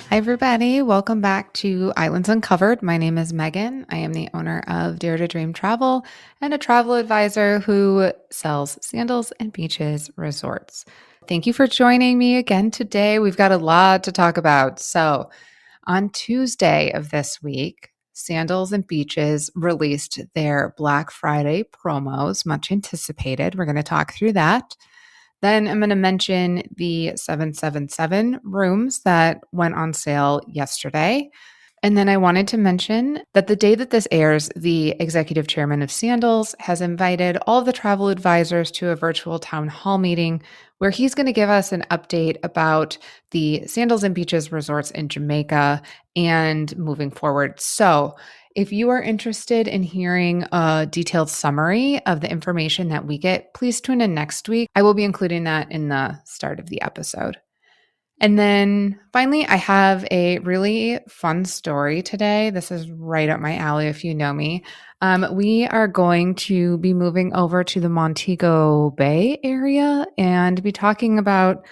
Hi, everybody. Welcome back to Islands Uncovered. My name is Megan. I am the owner of Dare to Dream Travel and a travel advisor who sells Sandals and Beaches Resorts. Thank you for joining me again today. We've got a lot to talk about. So, on Tuesday of this week, Sandals and Beaches released their Black Friday promos, much anticipated. We're going to talk through that. Then I'm going to mention the 777 rooms that went on sale yesterday. And then I wanted to mention that the day that this airs, the executive chairman of Sandals has invited all of the travel advisors to a virtual town hall meeting where he's going to give us an update about the Sandals and Beaches Resorts in Jamaica and moving forward. So, if you are interested in hearing a detailed summary of the information that we get, please tune in next week. I will be including that in the start of the episode. And then finally, I have a really fun story today. This is right up my alley if you know me. We are going to be moving over to the Montego Bay area and be talking about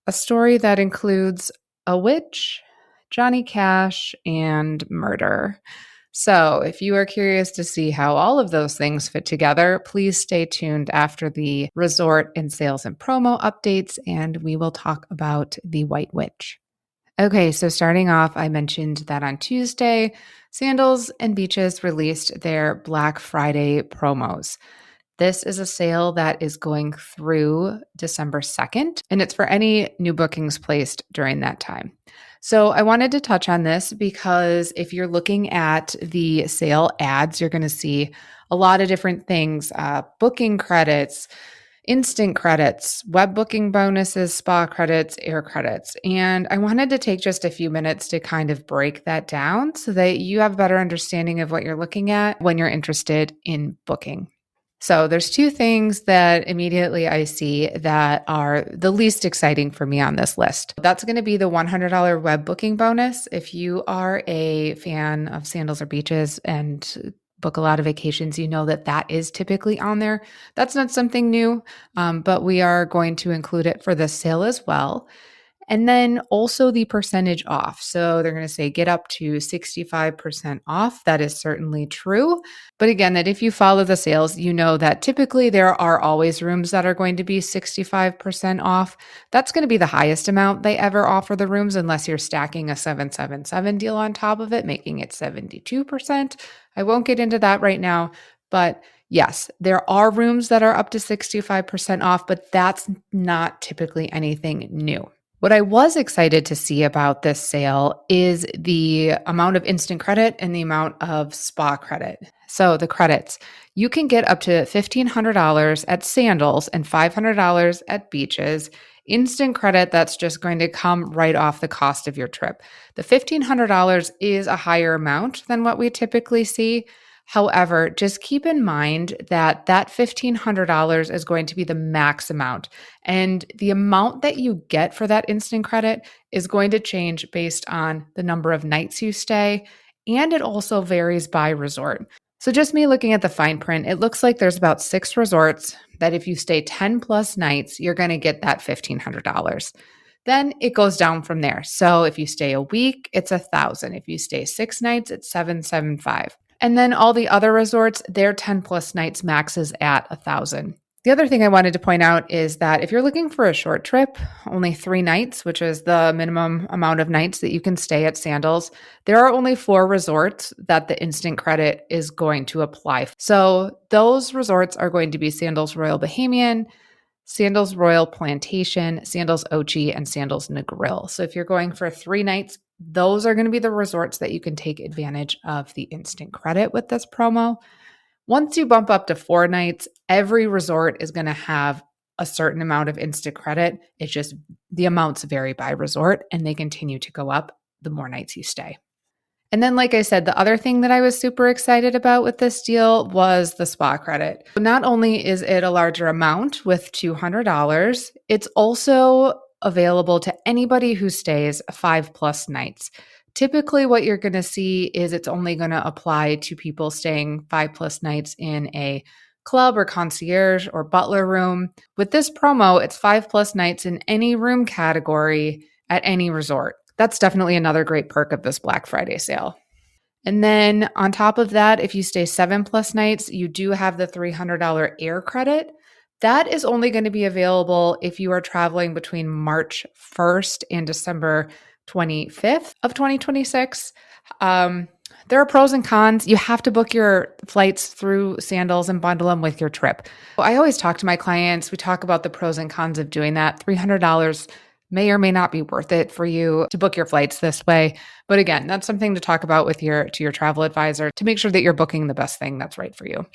a story that includes a witch, Johnny Cash, and murder. So, if you are curious to see how all of those things fit together, please stay tuned after the resort and sales and promo updates, and we will talk about the White Witch. Okay, so starting off, I mentioned that on Tuesday, Sandals and Beaches released their Black Friday promos. This is a sale that is going through December 2nd, and it's for any new bookings placed during that time. So I wanted to touch on this because if you're looking at the sale ads, you're going to see a lot of different things, booking credits, instant credits, web booking bonuses, spa credits, air credits. And I wanted to take just a few minutes to kind of break that down so that you have a better understanding of what you're looking at when you're interested in booking. So there's two things that immediately I see that are the least exciting for me on this list. That's going to be the $100 web booking bonus. If you are a fan of Sandals or Beaches and book a lot of vacations, you know that that is typically on there. That's not something new, but we are going to include it for this sale as well. And then also the percentage off. So they're going to say get up to 65% off. That is certainly true. But again, that if you follow the sales, you know that typically there are always rooms that are going to be 65% off. That's going to be the highest amount they ever offer the rooms, unless you're stacking a 777 deal on top of it, making it 72%. I won't get into that right now, but yes, there are rooms that are up to 65% off, but that's not typically anything new. What I was excited to see about this sale is the amount of instant credit and the amount of spa credit. So the credits, you can get up to $1,500 at Sandals and $500 at Beaches. Instant credit that's just going to come right off the cost of your trip. The $1,500 is a higher amount than what we typically see. However, just keep in mind that that $1,500 is going to be the max amount. And the amount that you get for that instant credit is going to change based on the number of nights you stay. And it also varies by resort. So just me looking at the fine print, it looks like there's about 6 resorts that if you stay 10 plus nights, you're going to get that $1,500. Then it goes down from there. So if you stay a week, it's $1,000. If you stay 6 nights, it's $775. And then all the other resorts, their 10 plus nights maxes at $1,000. The other thing I wanted to point out is that if you're looking for a short trip, only 3 nights, which is the minimum amount of nights that you can stay at Sandals, there are only 4 resorts that the instant credit is going to apply. So those resorts are going to be Sandals Royal Bahamian, Sandals Royal Plantation, Sandals Ochi, and Sandals Negril. So if you're going for 3 nights, those are going to be the resorts that you can take advantage of the instant credit with this promo. Once you bump up to 4 nights, every resort is going to have a certain amount of instant credit. It's just the amounts vary by resort and they continue to go up the more nights you stay. And then, like I said, the other thing that I was super excited about with this deal was the spa credit. Not only is it a larger amount with $200, it's also available to anybody who stays 5 plus nights. Typically, what you're going to see is it's only going to apply to people staying 5 plus nights in a club or concierge or butler room. With this promo, it's 5 plus nights in any room category at any resort. That's definitely another great perk of this Black Friday sale. And then on top of that, if you stay 7+ nights, you do have the $300 air credit. That is only going to be available if you are traveling between March 1st and December 25th of 2026. There are pros and cons. You have to book your flights through Sandals and bundle them with your trip. I always talk to my clients. We talk about the pros and cons of doing that. $300 may or may not be worth it for you to book your flights this way. But again, that's something to talk about with your travel advisor to make sure that you're booking the best thing that's right for you.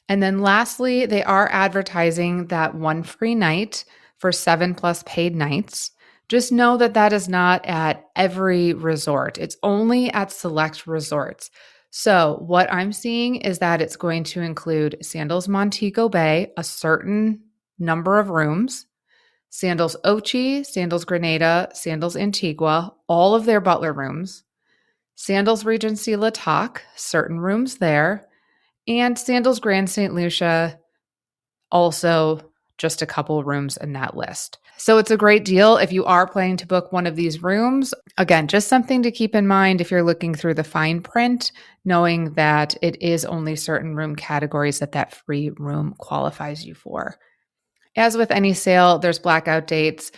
And then lastly, they are advertising that one free night for 7+ paid nights. Just know that that is not at every resort. It's only at select resorts. So what I'm seeing is that it's going to include Sandals Montego Bay, a certain number of rooms, Sandals Ochi, Sandals Grenada, Sandals Antigua, all of their butler rooms, Sandals Regency La Toc, certain rooms there, and Sandals Grand St. Lucia, also just a couple rooms in that list. So it's a great deal if you are planning to book one of these rooms. Again, just something to keep in mind if you're looking through the fine print, knowing that it is only certain room categories that that free room qualifies you for. As with any sale, there's blackout dates.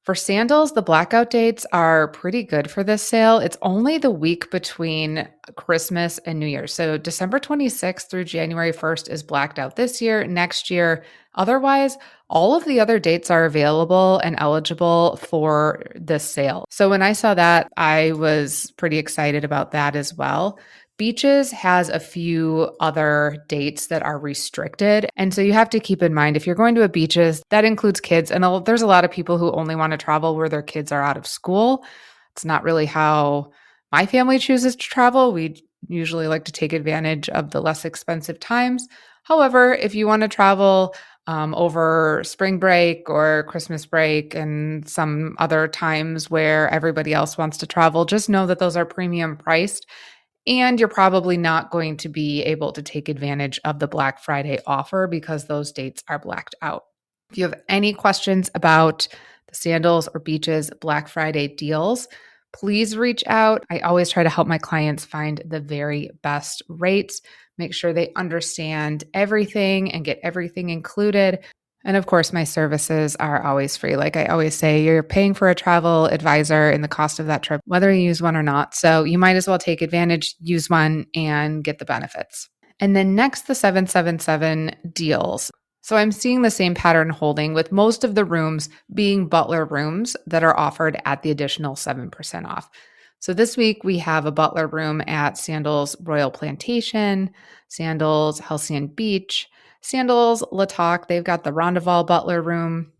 For Sandals, the blackout dates are pretty good for this sale. It's only the week between Christmas and New Year's. So December 26th through January 1st is blacked out this year, next year. Otherwise, all of the other dates are available and eligible for this sale. So when I saw that, I was pretty excited about that as well. Beaches has a few other dates that are restricted. And so you have to keep in mind if you're going to a beaches, that includes kids. And there's a lot of people who only want to travel where their kids are out of school. It's not really how my family chooses to travel. We usually like to take advantage of the less expensive times. However, if you want to travel over spring break or Christmas break and some other times where everybody else wants to travel, just know that those are premium priced. And you're probably not going to be able to take advantage of the Black Friday offer because those dates are blacked out. If you have any questions about the Sandals or Beaches Black Friday deals, please reach out. I always try to help my clients find the very best rates, make sure they understand everything and get everything included. And of course, my services are always free. Like I always say, you're paying for a travel advisor in the cost of that trip, whether you use one or not. So you might as well take advantage, use one, and get the benefits. And then next, the 777 deals. So I'm seeing the same pattern holding with most of the rooms being butler rooms that are offered at the additional 7% off. So this week we have a butler room at Sandals Royal Plantation, Sandals Halcyon Beach, Sandals La Toc, they've got the Rondeval Butler Room.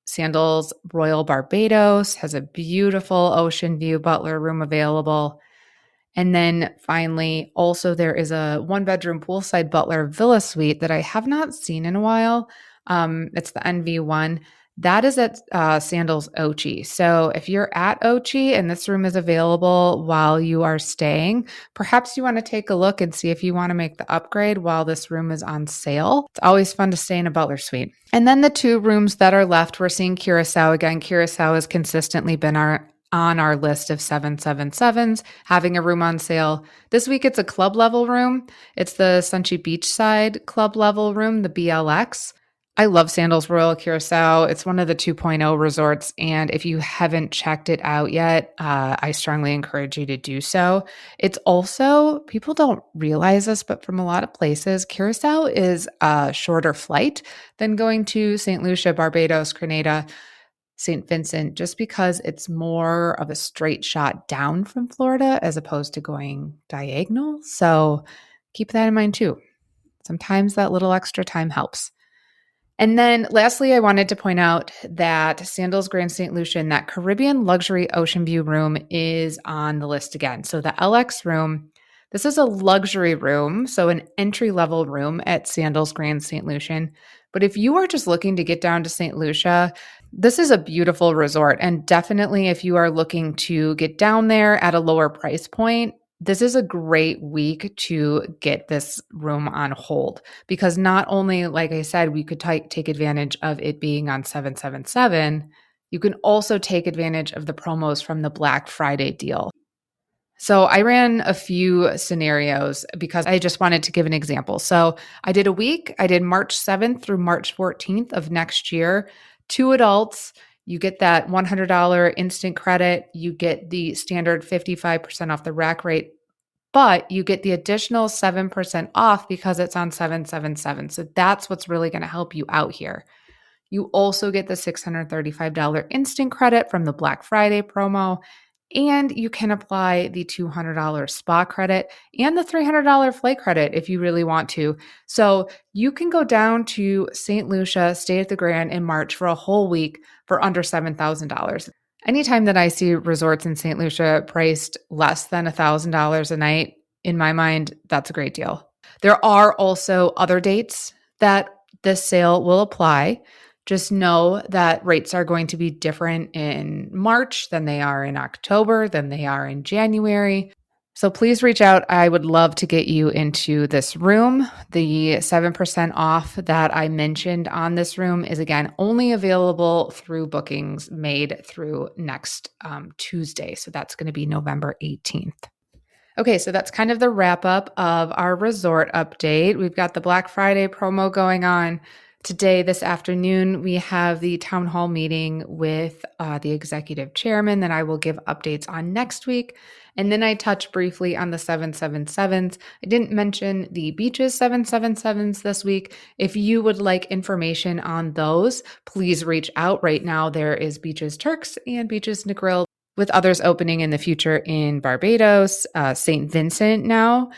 Sandals Royal Barbados has a beautiful ocean view butler room available. And then finally, also there is a 1-bedroom poolside butler villa suite that I have not seen in a while. It's the NV1. That is at Sandals Ochi. So if you're at Ochi and this room is available while you are staying, perhaps you want to take a look and see if you want to make the upgrade while this room is on sale. It's always fun to stay in a butler suite. And then the 2 rooms that are left, we're seeing Curacao again. Curacao has consistently been on our list of 777s, having a room on sale. This week it's a club level room. It's the Sunshine Beachside club level room, the BLX. I love Sandals Royal Curacao. It's one of the 2.0 resorts. And if you haven't checked it out yet, I strongly encourage you to do so. It's also, people don't realize this, but from a lot of places, Curacao is a shorter flight than going to St. Lucia, Barbados, Grenada, St. Vincent, just because it's more of a straight shot down from Florida as opposed to going diagonal. So keep that in mind too. Sometimes that little extra time helps. And then lastly, I wanted to point out that Sandals Grand St. Lucia, that Caribbean luxury ocean view room is on the list again. So the LX room, this is a luxury room, so an entry-level room at Sandals Grand St. Lucian. But if you are just looking to get down to St. Lucia, this is a beautiful resort. And definitely if you are looking to get down there at a lower price point, this is a great week to get this room on hold because not only, like I said, we could take advantage of it being on 777, You can also take advantage of the promos from the Black Friday deal. So I ran a few scenarios because I just wanted to give an example. So I did a week. I did March 7th through March 14th of next year. 2 adults, you get that $100 instant credit. You get the standard 55% off the rack rate, but you get the additional 7% off because it's on 777. So that's what's really going to help you out here. You also get the $635 instant credit from the Black Friday promo, and you can apply the $200 spa credit and the $300 flight credit if you really want to. So you can go down to St. Lucia, stay at the Grand in March for a whole week for under $7,000. Anytime that I see resorts in St. Lucia priced less than $1,000 a night, in my mind, that's a great deal. There are also other dates that this sale will apply. Just know that rates are going to be different in March than they are in October, than they are in January. So please reach out. I would love to get you into this room. The 7% off that I mentioned on this room is, again, only available through bookings made through next Tuesday. So that's going to be November 18th. Okay, so that's kind of the wrap up of our resort update. We've got the Black Friday promo going on. Today, this afternoon, we have the town hall meeting with the executive chairman that I will give updates on next week. And then I touch briefly on the 777s. I didn't mention the beaches 777s this week. If you would like information on those, please reach out. Right now, there is Beaches Turks and Beaches Negril, with others opening in the future in Barbados, St. Vincent now,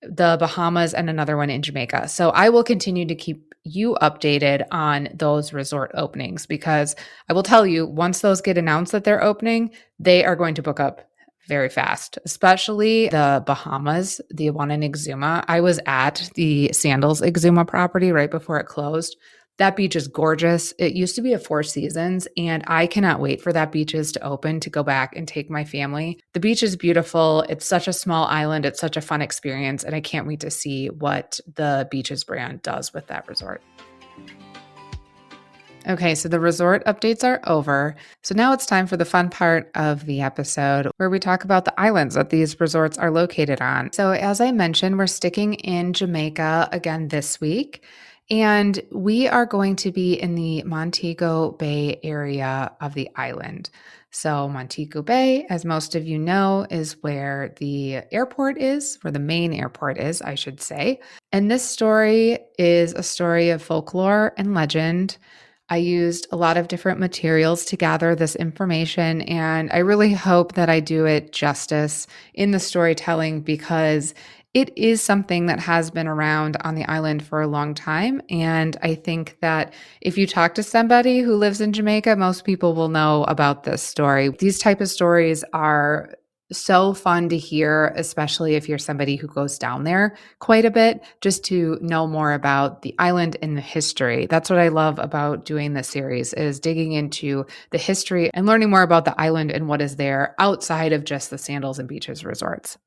the Bahamas, and another one in Jamaica. So I will continue to keep you updated on those resort openings, because I will tell you, once those get announced that they're opening, they are going to book up very fast, especially the Bahamas, the one in Exuma. I was at the Sandals Exuma property right before it closed. That beach is gorgeous. It used to be a Four Seasons, and I cannot wait for that beaches to open to go back and take my family. The beach is beautiful. It's such a small island. It's such a fun experience, and I can't wait to see what the Beaches brand does with that resort. Okay, so the resort updates are over. So now it's time for the fun part of the episode where we talk about the islands that these resorts are located on. So as I mentioned, we're sticking in Jamaica again this week. And we are going to be in the Montego Bay area of the island. So Montego Bay, as most of you know, is where the airport is, where the main airport is, I should say. And this story is a story of folklore and legend. I used a lot of different materials to gather this information, and I really hope that I do it justice in the storytelling, because it is something that has been around on the island for a long time. And I think that if you talk to somebody who lives in Jamaica, most people will know about this story. These type of stories are so fun to hear, especially if you're somebody who goes down there quite a bit, just to know more about the island and the history. That's what I love about doing this series, is digging into the history and learning more about the island and what is there outside of just the Sandals and Beaches Resorts.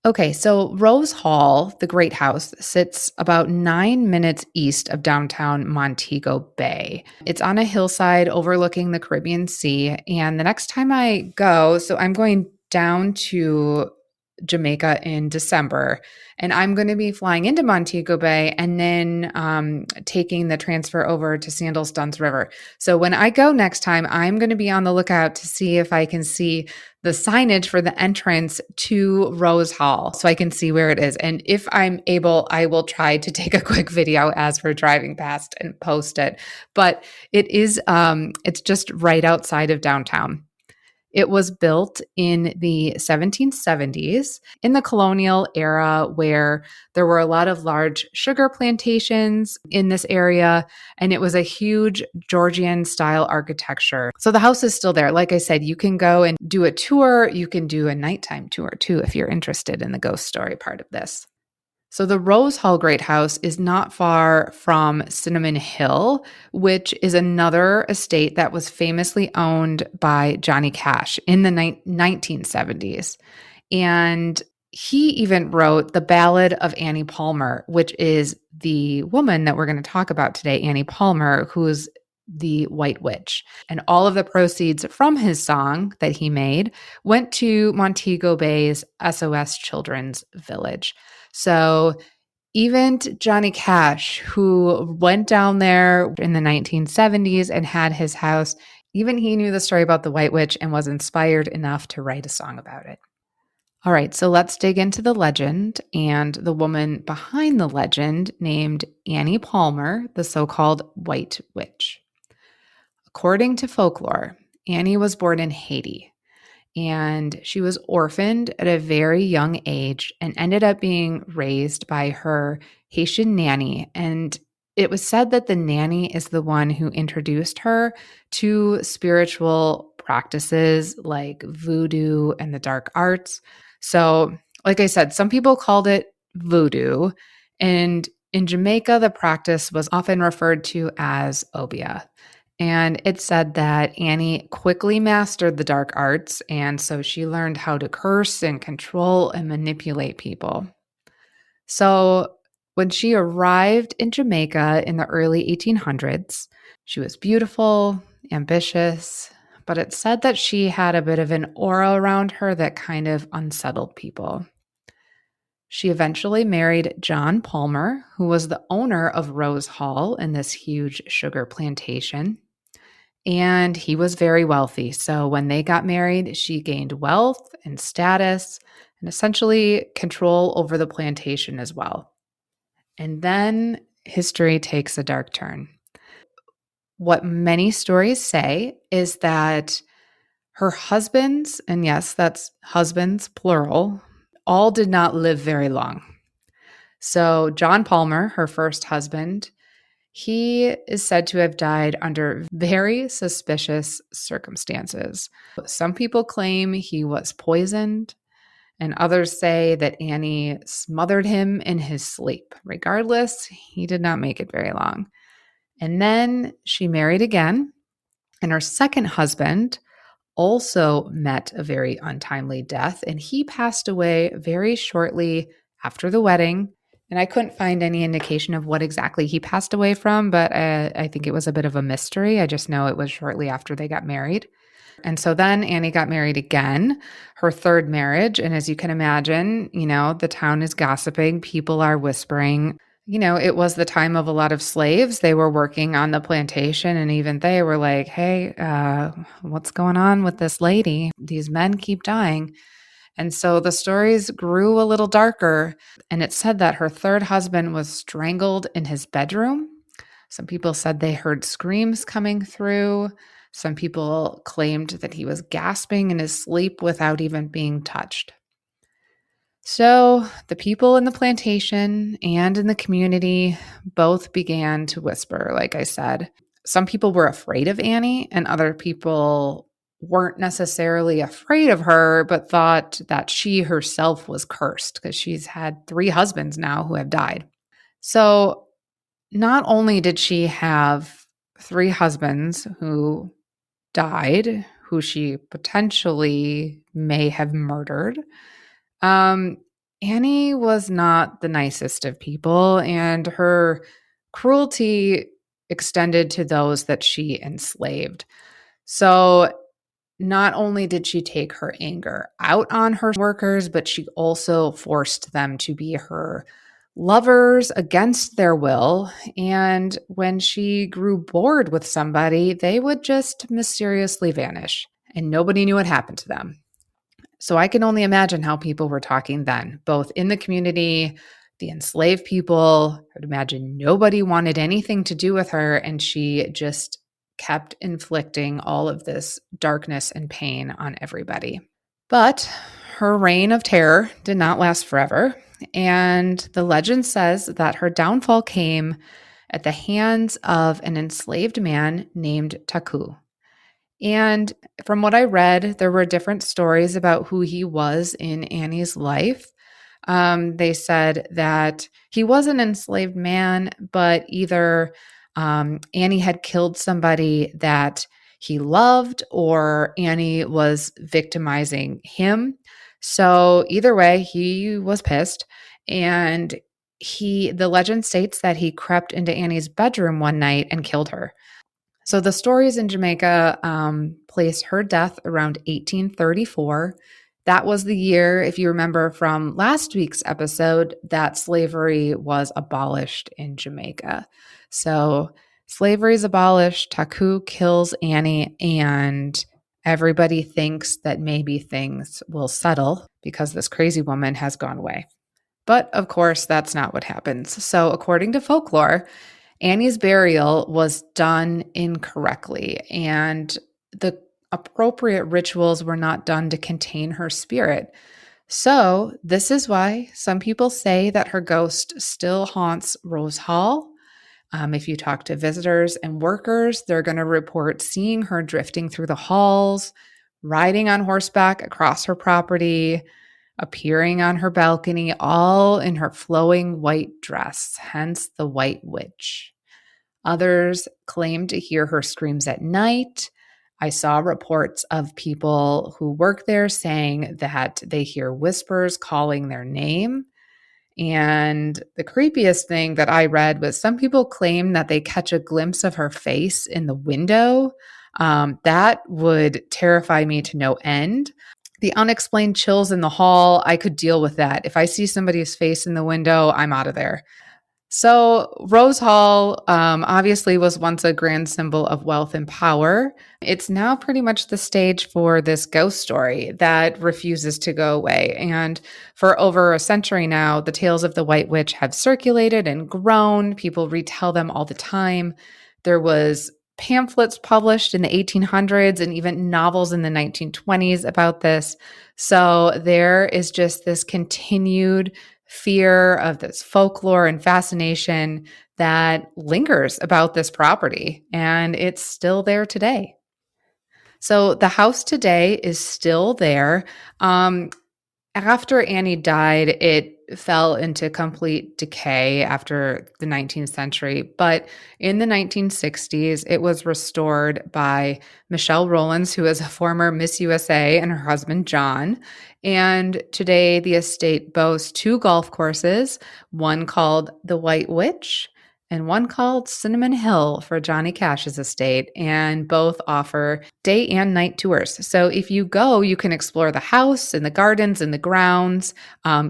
Okay, so Rose Hall, the Great House, sits about 9 minutes east of downtown Montego Bay. It's on a hillside overlooking the Caribbean Sea. And the next time I go, so I'm going down to Jamaica in December, and I'm going to be flying into Montego Bay and then taking the transfer over to Sandals Duns River. So when I go next time, I'm going to be on the lookout to see if I can see the signage for the entrance to Rose Hall, so I can see where it is. And if I'm able, I will try to take a quick video as we're driving past and post it. But it is, it's just right outside of downtown. It was built in the 1770s in the colonial era, where there were a lot of large sugar plantations in this area, and it was a huge Georgian style architecture. So the house is still there. Like I said, you can go and do a tour. You can do a nighttime tour too if you're interested in the ghost story part of this. So the Rose Hall Great House is not far from Cinnamon Hill, which is another estate that was famously owned by Johnny Cash in the 1970s. And he even wrote the Ballad of Annie Palmer, which is the woman that we're going to talk about today, Annie Palmer, who's the White Witch. And all of the proceeds from his song that he made went to Montego Bay's SOS Children's Village. So even Johnny Cash, who went down there in the 1970s and had his house, even he knew the story about the White Witch and was inspired enough to write a song about it. All right, so let's dig into the legend and the woman behind the legend named Annie Palmer, the so called White Witch. According to folklore, Annie was born in Haiti, and she was orphaned at a very young age and ended up being raised by her Haitian nanny. And it was said that the nanny is the one who introduced her to spiritual practices like voodoo and the dark arts. So, like I said, some people called it voodoo. And in Jamaica, the practice was often referred to as obia. And it said that Annie quickly mastered the dark arts, and so she learned how to curse and control and manipulate people. So when she arrived in Jamaica in the early 1800s, she was beautiful, ambitious, but it said that she had a bit of an aura around her that kind of unsettled people. She eventually married John Palmer, who was the owner of Rose Hall in this huge sugar plantation. And he was very wealthy. So when they got married, she gained wealth and status and essentially control over the plantation as well. And then history takes a dark turn. What many stories say is that her husbands, and yes, that's husbands, plural, all did not live very long. So John Palmer, her first husband, he is said to have died under very suspicious circumstances. Some people claim he was poisoned, and others say that Annie smothered him in his sleep. Regardless, he did not make it very long. And then she married again, and her second husband also met a very untimely death, and he passed away very shortly after the wedding. And I couldn't find any indication of what exactly he passed away from, but I think it was a bit of a mystery. I just know it was shortly after they got married. And so then Annie got married again, her third marriage. And as you can imagine, the town is gossiping, people are whispering. It was the time of a lot of slaves. They were working on the plantation, and even they were like, hey, what's going on with this lady? These men keep dying. And so the stories grew a little darker, and it said that her third husband was strangled in his bedroom. Some people said they heard screams coming through. Some people claimed that he was gasping in his sleep without even being touched. So the people in the plantation and in the community both began to whisper, like I said. Some people were afraid of Annie, and other people weren't necessarily afraid of her, but thought that she herself was cursed because she's had 3 husbands now who have died. So not only did she have 3 husbands who died, who she potentially may have murdered, Annie was not the nicest of people, and her cruelty extended to those that she enslaved. So not only did she take her anger out on her workers, but she also forced them to be her lovers against their will. And when she grew bored with somebody, they would just mysteriously vanish, and nobody knew what happened to them. So I can only imagine how people were talking then, both in the community, the enslaved people. I would imagine nobody wanted anything to do with her, and she just kept inflicting all of this darkness and pain on everybody. But her reign of terror did not last forever, and the legend says that her downfall came at the hands of an enslaved man named Taku. And from what I read, there were different stories about who he was in Annie's life. They said that he was an enslaved man, but either Annie had killed somebody that he loved, or Annie was victimizing him. So either way, he was pissed, and the legend states that he crept into Annie's bedroom one night and killed her. So the stories in Jamaica place her death around 1834. That was the year, if you remember from last week's episode, that slavery was abolished in Jamaica. So slavery is abolished, Taku kills Annie, and everybody thinks that maybe things will settle because this crazy woman has gone away. But of course, that's not what happens. So, according to folklore, Annie's burial was done incorrectly, and the appropriate rituals were not done to contain her spirit. So, this is why some people say that her ghost still haunts Rose Hall. If you talk to visitors and workers, they're going to report seeing her drifting through the halls, riding on horseback across her property, appearing on her balcony, all in her flowing white dress, hence the White Witch. Others claim to hear her screams at night. I saw reports of people who work there saying that they hear whispers calling their name. And the creepiest thing that I read was some people claim that they catch a glimpse of her face in the window. That would terrify me to no end. The unexplained chills in the hall, I could deal with that. If I see somebody's face in the window, I'm out of there. So, Rose Hall obviously was once a grand symbol of wealth and power. It's now pretty much the stage for this ghost story that refuses to go away. And for over a century now, the tales of the White Witch have circulated and grown. People retell them all the time. There was pamphlets published in the 1800s and even novels in the 1920s about this. So there is just this continued fear of this folklore and fascination that lingers about this property, and it's still there today. So the house today is still there. After Annie died, it fell into complete decay after the 19th century. But in the 1960s, it was restored by Michelle Rollins, who is a former Miss USA, and her husband, John. And today, the estate boasts two golf courses, one called the White Witch and one called Cinnamon Hill for Johnny Cash's estate, and both offer day and night tours. So if you go, you can explore the house and the gardens and the grounds.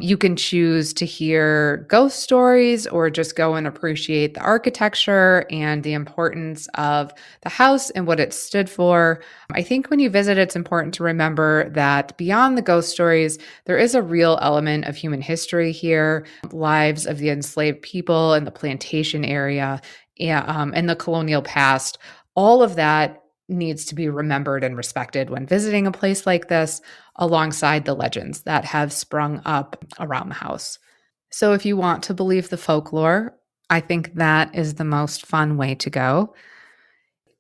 You can choose to hear ghost stories or just go and appreciate the architecture and the importance of the house and what it stood for. I think when you visit, it's important to remember that beyond the ghost stories, there is a real element of human history here, lives of the enslaved people and the plantation area, and the colonial past. All of that needs to be remembered and respected when visiting a place like this, alongside the legends that have sprung up around the house. So, if you want to believe the folklore, I think that is the most fun way to go.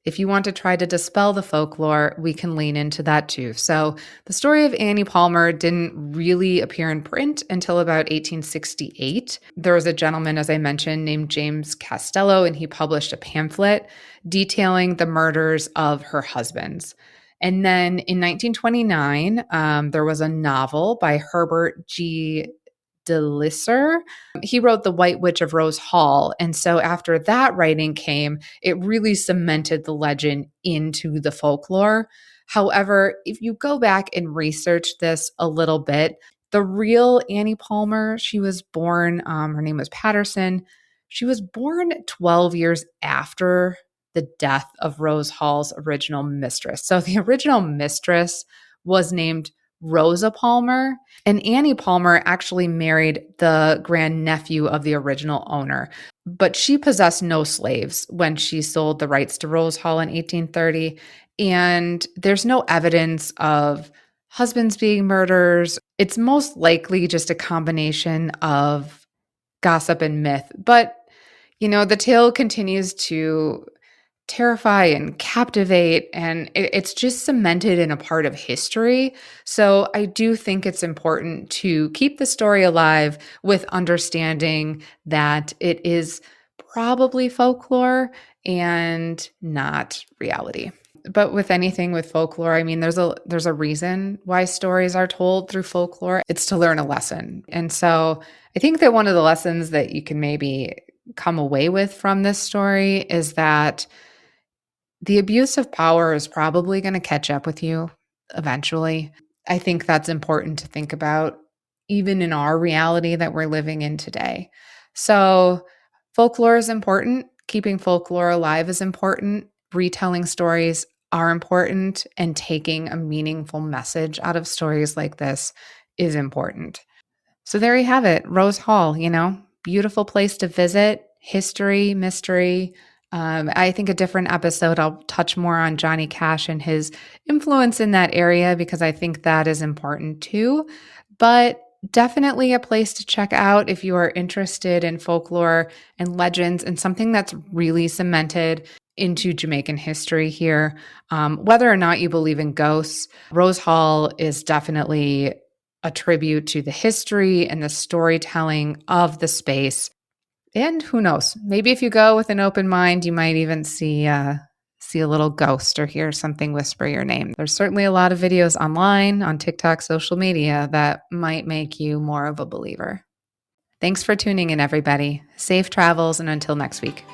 If you want to try to dispel the folklore, we can lean into that too. So, the story of Annie Palmer didn't really appear in print until about 1868. There was a gentleman, as I mentioned, named James Castello, and he published a pamphlet detailing the murders of her husbands. And then in 1929, there was a novel by Herbert G. DeLisser. He wrote The White Witch of Rose Hall. And so after that writing came, it really cemented the legend into the folklore. However, if you go back and research this a little bit, the real Annie Palmer, she was born, her name was Patterson. She was born 12 years after the death of Rose Hall's original mistress. So the original mistress was named Rosa Palmer, and Annie Palmer actually married the grandnephew of the original owner. But she possessed no slaves when she sold the rights to Rose Hall in 1830. And there's no evidence of husbands being murderers. It's most likely just a combination of gossip and myth. But, the tale continues to terrify and captivate, and it's just cemented in a part of history. So I do think it's important to keep the story alive with understanding that it is probably folklore and not reality. But with anything with folklore, I mean, there's a reason why stories are told through folklore. It's to learn a lesson. And so I think that one of the lessons that you can maybe come away with from this story is that The abuse of power is probably going to catch up with you eventually. I think that's important to think about, even in our reality that we're living in today. So, folklore is important. Keeping folklore alive is important. Retelling stories are important. And taking a meaningful message out of stories like this is important. So there you have it, Rose Hall, beautiful place to visit, history, mystery. I think a different episode, I'll touch more on Johnny Cash and his influence in that area because I think that is important too. But definitely a place to check out if you are interested in folklore and legends and something that's really cemented into Jamaican history here. Whether or not you believe in ghosts, Rose Hall is definitely a tribute to the history and the storytelling of the space. And who knows, maybe if you go with an open mind, you might even see a little ghost or hear something whisper your name. There's certainly a lot of videos online, on TikTok, social media that might make you more of a believer. Thanks for tuning in, everybody. Safe travels, and until next week.